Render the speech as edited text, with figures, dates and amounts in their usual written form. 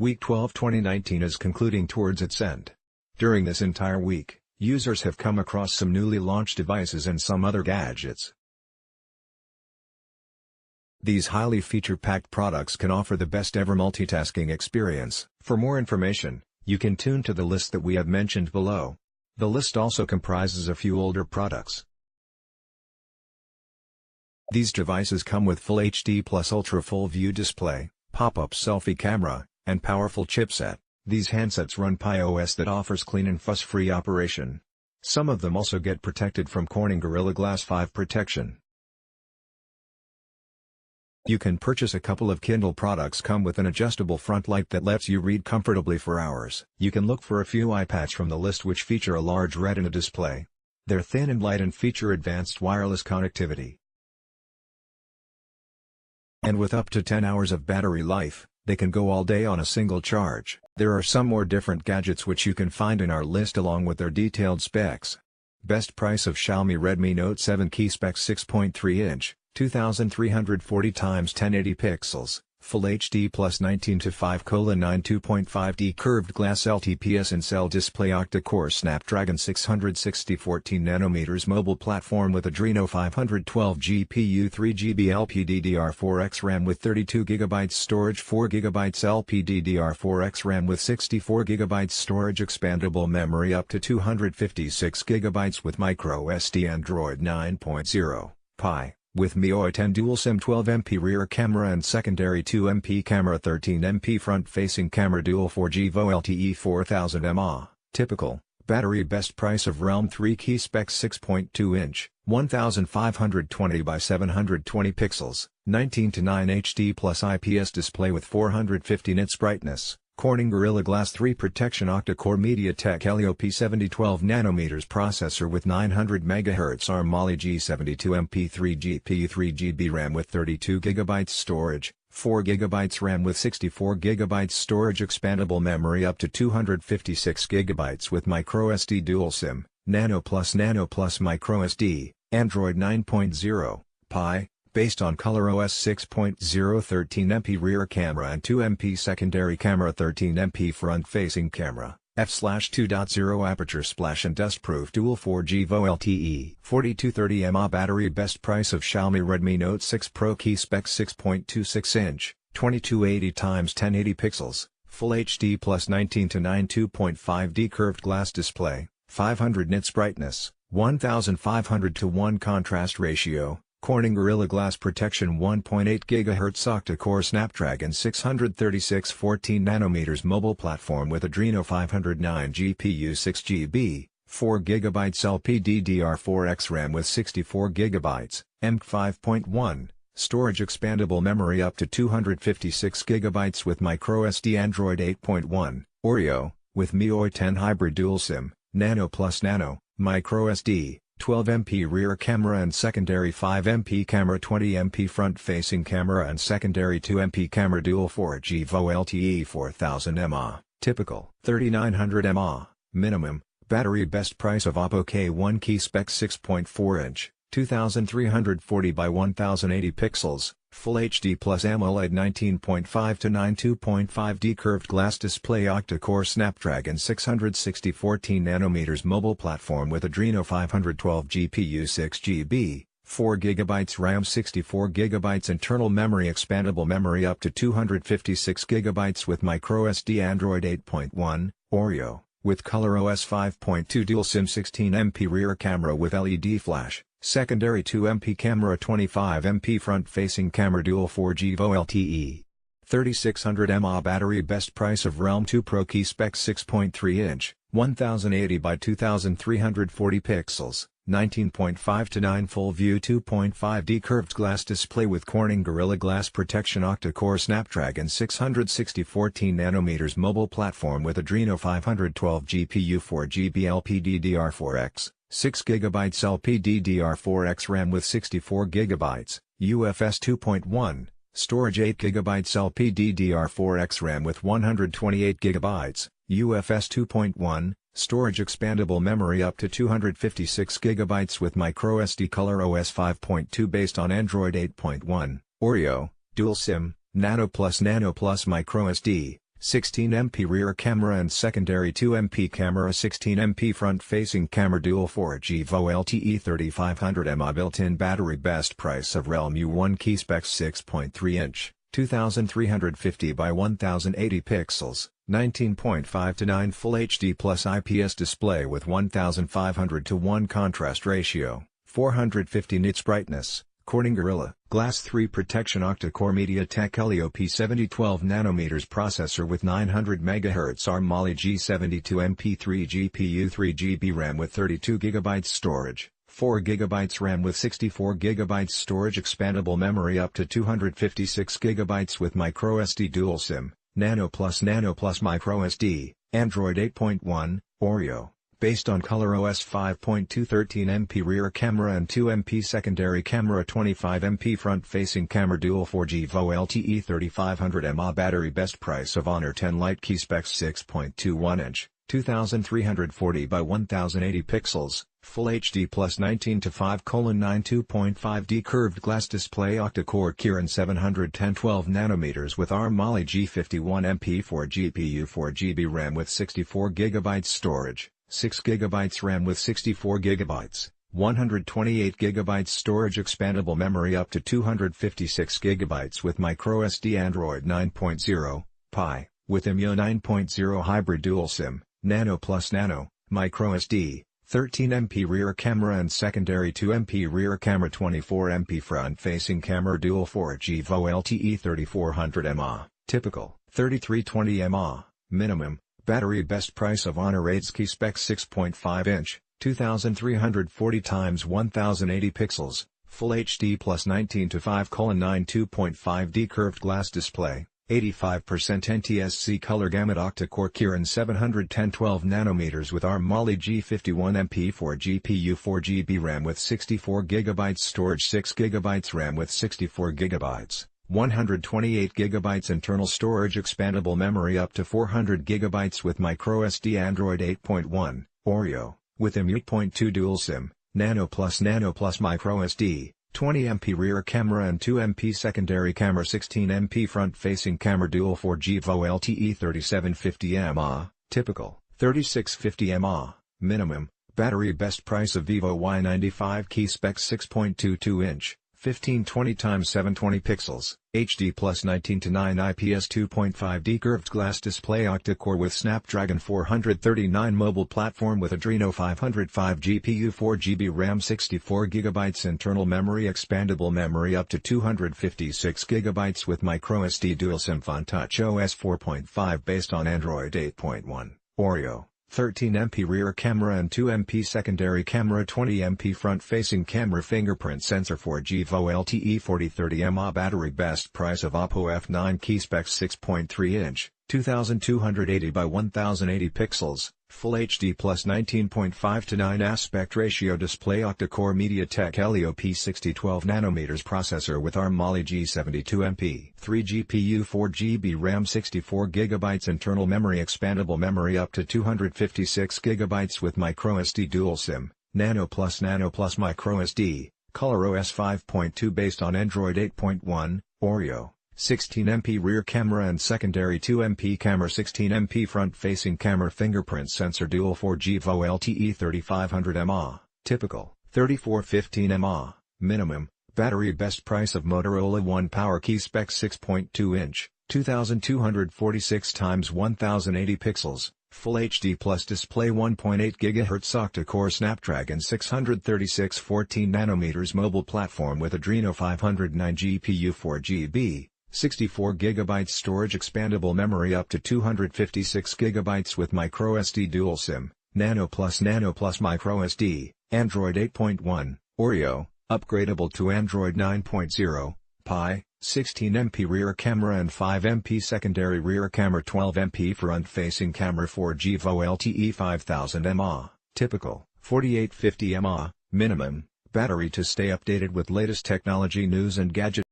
Week 12 2019 is concluding towards its end. During this entire week, users have come across some newly launched devices and some other gadgets. These highly feature-packed products can offer the best ever multitasking experience. For more information, you can tune to the list that we have mentioned below. The list also comprises a few older products. These devices come with Full HD plus Ultra Full View display, pop-up selfie camera, and powerful chipset. These handsets run Pi OS that offers clean and fuss-free operation. Some of them also get protected from Corning Gorilla Glass 5 protection. You can purchase a couple of Kindle products come with an adjustable front light that lets you read comfortably for hours. You can look for a few iPads from the list which feature a large Retina display. They're thin and light and feature advanced wireless connectivity. And with up to 10 hours of battery life, they can go all day on a single charge. There are some more different gadgets which you can find in our list along with their detailed specs. Best price of Xiaomi Redmi Note 7 key specs 6.3-inch, 2340 x 1080 pixels, Full HD plus 19:5:9 2.5D curved glass LTPS in cell display octa-core Snapdragon 660 14nm mobile platform with Adreno 512 GPU 3GB LPDDR4X RAM with 32GB storage 4GB LPDDR4X RAM with 64GB storage expandable memory up to 256GB with microSD Android 9.0, Pi. With MIUI 10 dual SIM 12MP rear camera and secondary 2MP camera 13MP front-facing camera dual 4G VoLTE 4000 mAh, typical, battery best price of Realm 3 key specs 6.2-inch, 1520 by 720 pixels, 19:9 HD plus IPS display with 450 nits brightness. Corning Gorilla Glass 3 protection octa-core MediaTek Helio P70 12nm processor with 900 MHz ARM Mali G72MP3 GPU 3GB RAM with 32GB storage, 4GB RAM with 64GB storage expandable memory up to 256GB with microSD dual SIM, Nano Plus microSD, Android 9.0, Pi. Based on ColorOS 6.0 13MP rear camera and 2MP secondary camera 13MP front-facing camera, f/2.0 aperture splash and dust-proof dual 4G VoLTE 4230 mAh battery best price of Xiaomi Redmi Note 6 Pro key specs 6.26-inch, 2280 x 1080 pixels, Full HD plus 19:9 2.5D curved glass display, 500 nits brightness, 1500:1 contrast ratio. Corning Gorilla Glass protection 1.8 GHz octa-core Snapdragon 636 14nm mobile platform with Adreno 509 GPU 6GB, 4GB LPDDR4X RAM with 64GB, M.5.1, storage expandable memory up to 256GB with microSD Android 8.1, Oreo, with MIUI 10 hybrid dual SIM, Nano Plus Nano, microSD. 12MP rear camera and secondary 5MP camera 20MP front-facing camera and secondary 2MP camera dual 4G VoLTE 4000 mAh, typical 3900 mAh, minimum, battery best price of Oppo K1 key specs 6.4-inch, 2340 by 1080 pixels, Full HD plus AMOLED 19.5:9 2.5D curved glass display octa-core Snapdragon 660 14nm mobile platform with Adreno 512 GPU 6GB, 4GB RAM 64GB internal memory expandable memory up to 256GB with microSD Android 8.1, Oreo, with ColorOS 5.2 dual SIM 16MP rear camera with LED flash. Secondary 2MP camera 25MP front-facing camera dual 4G VoLTE. 3600 mAh battery best price of Realm 2 Pro key specs 6.3-inch, 1080 by 2340 pixels, 19.5:9 full view 2.5D curved glass display with Corning Gorilla Glass protection octa-core Snapdragon 660 14nm mobile platform with Adreno 512 GPU 4GB LPDDR4X. 6GB LPDDR4X RAM with 64GB, UFS 2.1, storage 8GB LPDDR4X RAM with 128GB, UFS 2.1, storage expandable memory up to 256GB with microSD ColorOS 5.2 based on Android 8.1, Oreo, dual SIM, Nano Plus microSD, 16MP rear camera and secondary 2MP camera, 16MP front-facing camera, dual 4G VO LTE 3500 mAh built-in battery, best price of Realme U1 key specs 6.3-inch, 2350 by 1080 pixels, 19.5 to 9 Full HD plus IPS display with 1500 to 1 contrast ratio, 450 nits brightness. Corning Gorilla Glass 3 protection, octa-core MediaTek Helio P70 12nm processor with 900 MHz ARM Mali G72 MP3 GPU, 3GB RAM with 32GB storage, 4GB RAM with 64GB storage, expandable memory up to 256GB with microSD, dual SIM, Nano Plus microSD, Android 8.1, Oreo. Based on ColorOS 5.2, 13MP rear camera and 2MP secondary camera, 25MP front-facing camera, dual 4G VO LTE 3500 mAh battery, best price of Honor 10 Lite key specs 6.21-inch, 2340 by 1080 pixels, Full HD plus 19 to 5:9 2.5D curved glass display, octa-core Kirin 710 12nm with ARM Mali G51 MP4 GPU, 4GB RAM with 64GB storage, 6GB RAM with 64GB, 128GB storage, expandable memory up to 256GB with microSD, Android 9.0, Pie, with IMEO 9.0 hybrid, dual SIM, Nano Plus microSD, 13MP rear camera and secondary 2MP rear camera, 24MP front-facing camera, dual 4G VO LTE 3400 mAh, typical, 3320 mAh, minimum. Battery, best price of Honor 8's key specs 6.5-inch, 2340 x 1080 pixels, Full HD plus 19 to 5:9 2.5D curved glass display, 85% NTSC color gamut, octa-core Kirin 710 12nm with ARM Mali G51 MP4 GPU, 4GB RAM with 64GB storage, 6GB RAM with 64GB. 128GB internal storage, expandable memory up to 400GB with microSD, Android 8.1, Oreo, with IMEO 8.2 dual SIM, Nano Plus microSD, 20MP rear camera and 2MP secondary camera, 16MP front-facing camera, dual 4G VO LTE 3750 mAh, typical, 3650 mAh, minimum. Battery, best price of Vivo Y95 key specs 6.22-inch, 1520 x 720 pixels, HD plus 19 to 9 IPS 2.5D curved glass display, octa-core with Snapdragon 439 mobile platform with Adreno 505 GPU, 4GB RAM, 64GB internal memory, expandable memory up to 256GB with microSD, dual SIM, Fun Touch OS 4.5 based on Android 8.1, Oreo. 13MP rear camera and 2MP secondary camera, 20MP front-facing camera, fingerprint sensor, 4G VO LTE 4030 mAh battery, best price of Oppo F9 key specs 6.3-inch, 2280 by 1080 pixels, Full HD plus 19.5 to 9 aspect ratio display, octa-core MediaTek Helio P60 12nm processor with ARM Mali G72 MP, 3 GPU, 4GB RAM, 64GB internal memory, expandable memory up to 256GB with microSD, dual SIM, Nano Plus microSD, ColorOS 5.2 based on Android 8.1, Oreo. 16MP rear camera and secondary 2MP camera, 16MP front-facing camera, fingerprint sensor, dual 4G VO LTE 3500 mAh, typical, 3415 mAh, minimum. Battery, best price of Motorola One Power key specs 6.2-inch, 2246 x 1080 pixels, Full HD plus display, 1.8 GHz octa-core Snapdragon 636 14nm mobile platform with Adreno 509 GPU, 4GB. 64GB storage, expandable memory up to 256GB with microSD, dual SIM, Nano Plus microSD, Android 8.1, Oreo, upgradable to Android 9.0, Pie, 16MP rear camera and 5MP secondary rear camera, 12MP front-facing camera, 4G VO LTE 5000 mAh, typical, 4850 mAh, minimum. Battery, to stay updated with latest technology news and gadgets.